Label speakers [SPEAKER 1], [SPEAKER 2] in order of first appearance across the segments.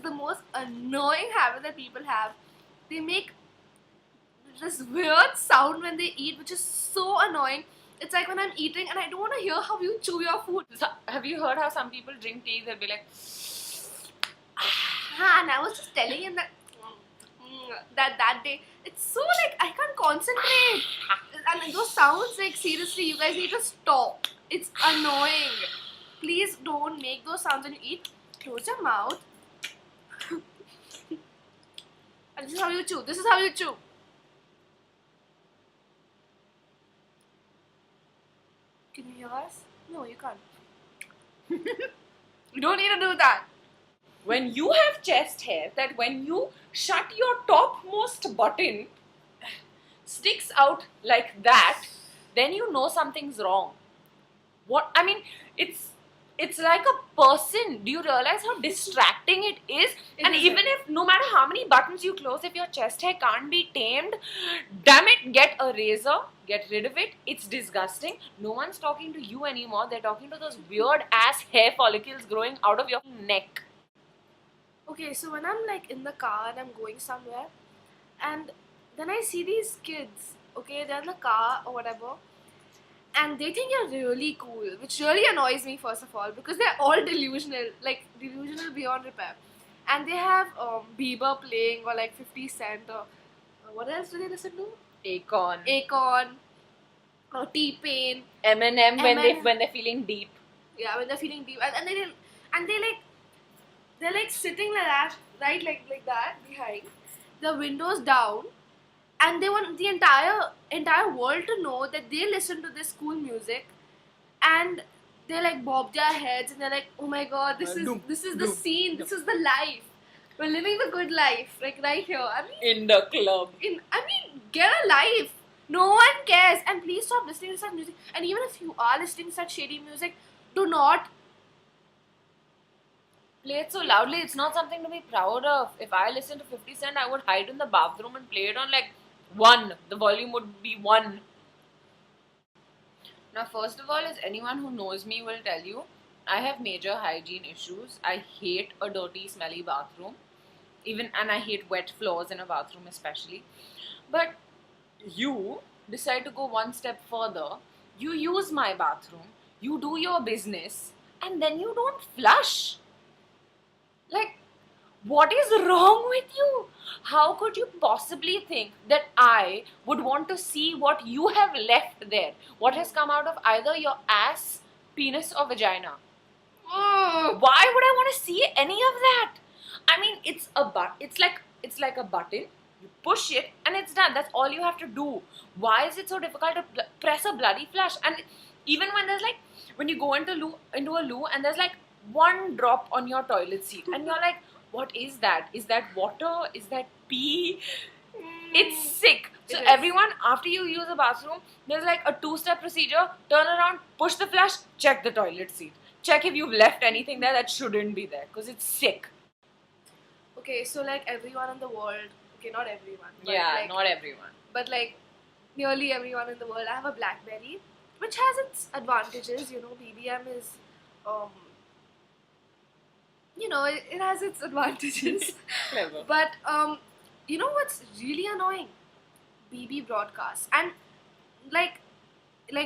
[SPEAKER 1] the most annoying habit that people have. They make this weird sound when they eat, which is so annoying. It's like when I'm eating and I don't want to hear how you chew your food.
[SPEAKER 2] So, have you heard how some people drink tea? They'll be like,
[SPEAKER 1] And I was just telling him that that day, it's so like I can't concentrate. And those sounds, like seriously, you guys need to stop. It's annoying. Please don't make those sounds when you eat. Close your mouth. And this is how you chew. This is how you chew. Can you hear us? No, you can't. You don't need to do that.
[SPEAKER 2] when you have chest hair, that when you shut your topmost button sticks out like that, then you know something's wrong. What I mean, it's like a person. Do you realize how distracting it is? And
[SPEAKER 1] is
[SPEAKER 2] even
[SPEAKER 1] very-
[SPEAKER 2] if no matter how many buttons you close, if your chest hair can't be tamed, damn it, get a razor, get rid of it. It's disgusting. No one's talking to you anymore. They're talking to those weird ass hair follicles growing out of your neck.
[SPEAKER 1] Okay, so when I'm like in the car and I'm going somewhere, and then I see these kids, okay, they're in the car or whatever, and they think you're really cool, which really annoys me, first of all, because they're all delusional, like delusional beyond repair. And they have Bieber playing, or like 50 Cent, or what else do they listen to?
[SPEAKER 2] Akon,
[SPEAKER 1] Akon, or T-Pain.
[SPEAKER 2] Eminem
[SPEAKER 1] Eminem.
[SPEAKER 2] when they're feeling deep.
[SPEAKER 1] Yeah, when they're feeling deep, and they're like sitting like that, right, like that behind, the windows down, and they want the entire world to know that they listen to this cool music, and they like bob their heads and they're like, oh my god, this is the scene, this is the life. We're living the good life, like right here. I mean,
[SPEAKER 2] In the club.
[SPEAKER 1] get a life. No one cares, and please stop listening to such music. And even if you are listening to such shady music, do not.
[SPEAKER 2] Play it so loudly, it's not something to be proud of. If I listened to 50 Cent, I would hide in the bathroom and play it on like 1. The volume would be 1. Now, first of all, as anyone who knows me will tell you, I have major hygiene issues. I hate a dirty, smelly bathroom. And I hate wet floors in a bathroom especially. But you decide to go one step further. You use my bathroom, you do your business, and then you don't flush. Like, what is wrong with you? How could you possibly think that I would want to see what you have left there? What has come out of either your ass, penis, or vagina?
[SPEAKER 1] Ugh.
[SPEAKER 2] Why would I want to see any of that? I mean, it's like a button. You push it and it's done. That's all you have to do. Why is it so difficult to press a bloody flush? And even when you go into a loo and there's like 1 drop on your toilet seat and you're like, what is that? Is that water? Is that pee? It's sick. So
[SPEAKER 1] It is.
[SPEAKER 2] everyone, after you use a bathroom, there's like a 2-step procedure. Turn around, push the flush, check the toilet seat. Check if you've left anything there that shouldn't be there, because it's sick.
[SPEAKER 1] Okay, so like everyone in the world, okay, not everyone, but
[SPEAKER 2] Yeah,
[SPEAKER 1] like,
[SPEAKER 2] not everyone.
[SPEAKER 1] but like nearly everyone in the world, I have a BlackBerry, which has its advantages. You know, BBM is, it has its advantages.
[SPEAKER 2] Clever.
[SPEAKER 1] But you know what's really annoying? BB broadcasts. And like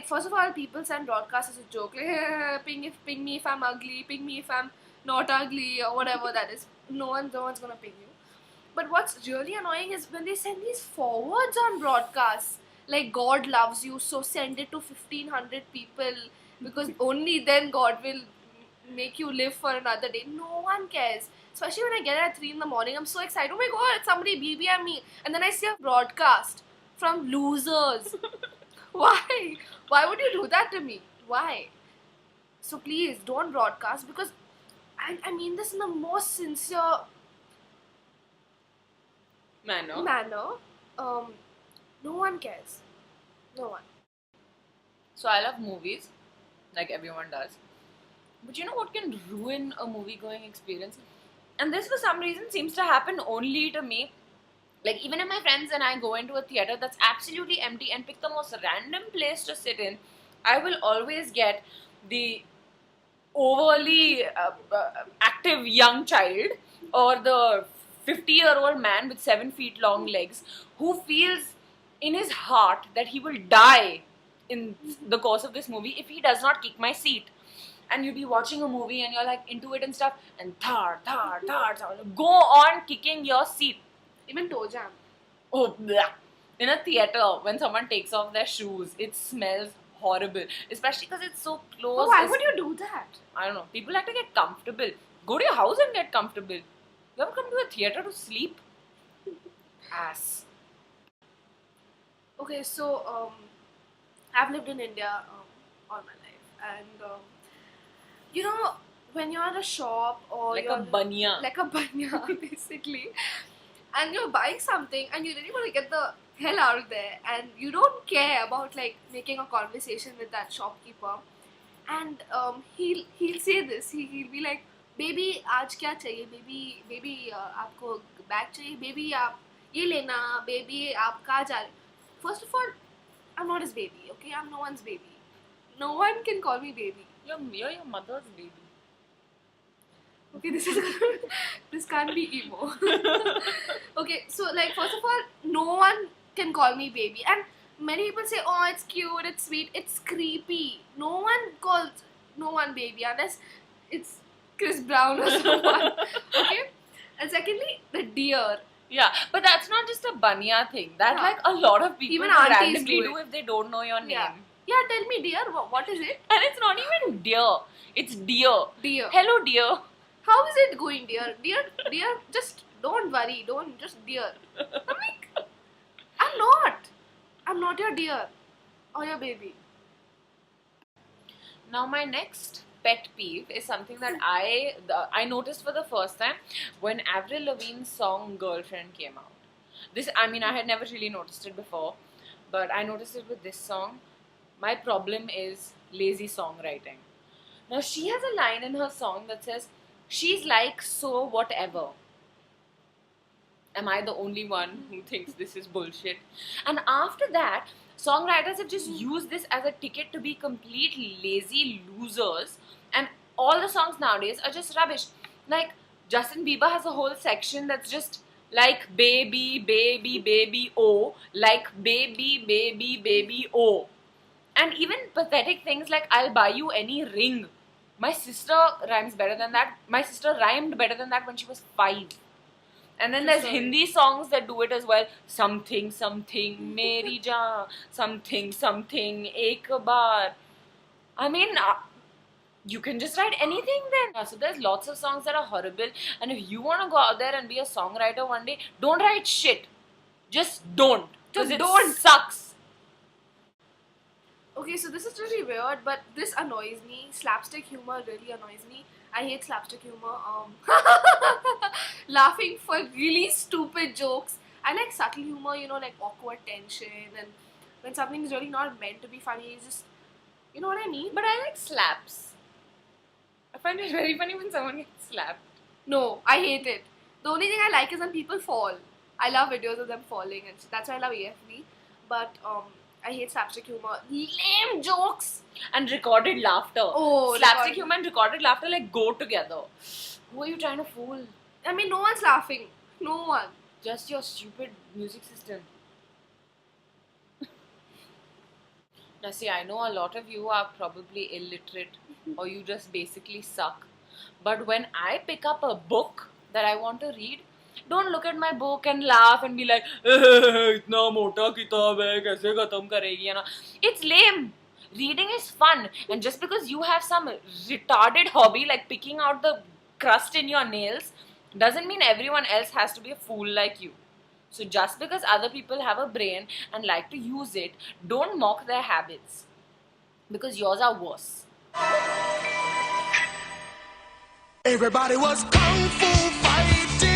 [SPEAKER 1] first of all, people send broadcasts as a joke, like ping me if I'm ugly, ping me if I'm not ugly, or whatever that is. No one's gonna ping you. But what's really annoying is when they send these forwards on broadcasts, like God loves you, so send it to 1500 people, because only then God will make you live for another day. No one cares. Especially when I get it at 3 in the morning, I'm so excited. Oh my god, somebody BBM me. And then I see a broadcast from losers. Why? Why would you do that to me? Why? So please don't broadcast, because I mean this in the most sincere manner. No one cares. No one.
[SPEAKER 2] So I love movies, like everyone does. But you know what can ruin a movie-going experience? And this, for some reason, seems to happen only to me. Like, even if my friends and I go into a theater that's absolutely empty and pick the most random place to sit in, I will always get the overly active young child or the 50-year-old man with 7 feet long legs who feels in his heart that he will die in the course of this movie if he does not kick my seat. And you'll be watching a movie and you're like into it and stuff, and thar, go on kicking your seat.
[SPEAKER 1] Even toe jam.
[SPEAKER 2] Oh, bleh. In a theater, when someone takes off their shoes, it smells horrible. Especially because it's so close.
[SPEAKER 1] But why would you do that?
[SPEAKER 2] I don't know. People like to get comfortable. Go to your house and get comfortable. You ever come to a theater to sleep? Ass.
[SPEAKER 1] Okay, so I've lived in India all my life, and you know, when you're at a shop or
[SPEAKER 2] Like
[SPEAKER 1] you're
[SPEAKER 2] a banya.
[SPEAKER 1] like a banya basically, and you're buying something and you really want to get the hell out of there, and you don't care about like making a conversation with that shopkeeper, and he'll say this, he'll be like, baby आज क्या चाहिए, baby आपको bag चाहिए, baby आप ये लेना, baby आप कहाँ जा रहे. First of all, I'm not his baby, okay? I'm no one's baby. No one can call me baby.
[SPEAKER 2] You're your mother's baby.
[SPEAKER 1] Okay, this can't be emo. Okay, so like first of all, no one can call me baby, and many people say, oh, it's cute, it's sweet, it's creepy. No one calls no one baby unless it's Chris Brown or someone. Okay, and secondly, the deer.
[SPEAKER 2] Yeah, but that's not just a banya thing. That
[SPEAKER 1] Yeah.
[SPEAKER 2] like a lot of people
[SPEAKER 1] Even
[SPEAKER 2] will
[SPEAKER 1] aunties
[SPEAKER 2] randomly
[SPEAKER 1] do
[SPEAKER 2] do
[SPEAKER 1] it.
[SPEAKER 2] if they don't know your name.
[SPEAKER 1] Yeah. Yeah, tell me, dear, what is it?
[SPEAKER 2] And it's not even dear. It's dear.
[SPEAKER 1] Dear.
[SPEAKER 2] Hello, dear.
[SPEAKER 1] How is it going, dear? Dear, just don't worry. Don't just dear. I'm like, I'm not your dear or your baby.
[SPEAKER 2] Now my next pet peeve is something that I noticed for the first time when Avril Lavigne's song "Girlfriend" came out. I had never really noticed it before, but I noticed it with this song. My problem is lazy songwriting. Now she has a line in her song that says, "She's like so whatever." Am I the only one who thinks this is bullshit? And after that, songwriters have just used this as a ticket to be complete lazy losers, and all the songs nowadays are just rubbish. Like Justin Bieber has a whole section that's just like baby, baby, baby, oh, like baby, baby, baby, oh. And even pathetic things like I'll buy you any ring. My sister rhymes better than that. My sister rhymed better than that when she was 5. And then there's
[SPEAKER 1] Sorry.
[SPEAKER 2] Hindi songs that do it as well. Something, something, Meri Jaan. Something, something, Ek Baar. I mean, you can just write anything then. So there's lots of songs that are horrible. And if you want to go out there and be a songwriter one day, don't write shit. Just don't. Because it
[SPEAKER 1] don't.
[SPEAKER 2] sucks.
[SPEAKER 1] Okay, so this is really weird, but this annoys me. Slapstick humor really annoys me. I hate slapstick humor. Laughing for really stupid jokes. I like subtle humor, like awkward tension, and when something is really not meant to be funny, it's just, you know what I mean?
[SPEAKER 2] But I like slaps. I find it very funny when someone gets slapped.
[SPEAKER 1] No, I hate it. The only thing I like is when people fall. I love videos of them falling, and that's why I love AFV. But I hate slapstick humor. Lame jokes.
[SPEAKER 2] And recorded laughter.
[SPEAKER 1] Oh,
[SPEAKER 2] slapstick humor and recorded laughter like go together. Who are you trying to fool?
[SPEAKER 1] I mean, no one's laughing. No one.
[SPEAKER 2] Just your stupid music system. Now see, I know a lot of you are probably illiterate or you just basically suck. But when I pick up a book that I want to read, don't look at my book and laugh and be like, itna mota kitab hai, kaise khatam karegi? It's lame. Reading is fun, and just because you have some retarded hobby like picking out the crust in your nails doesn't mean everyone else has to be a fool like you. So just because other people have a brain and like to use it, don't mock their habits, because yours are worse.
[SPEAKER 3] Everybody was kung fu fighting.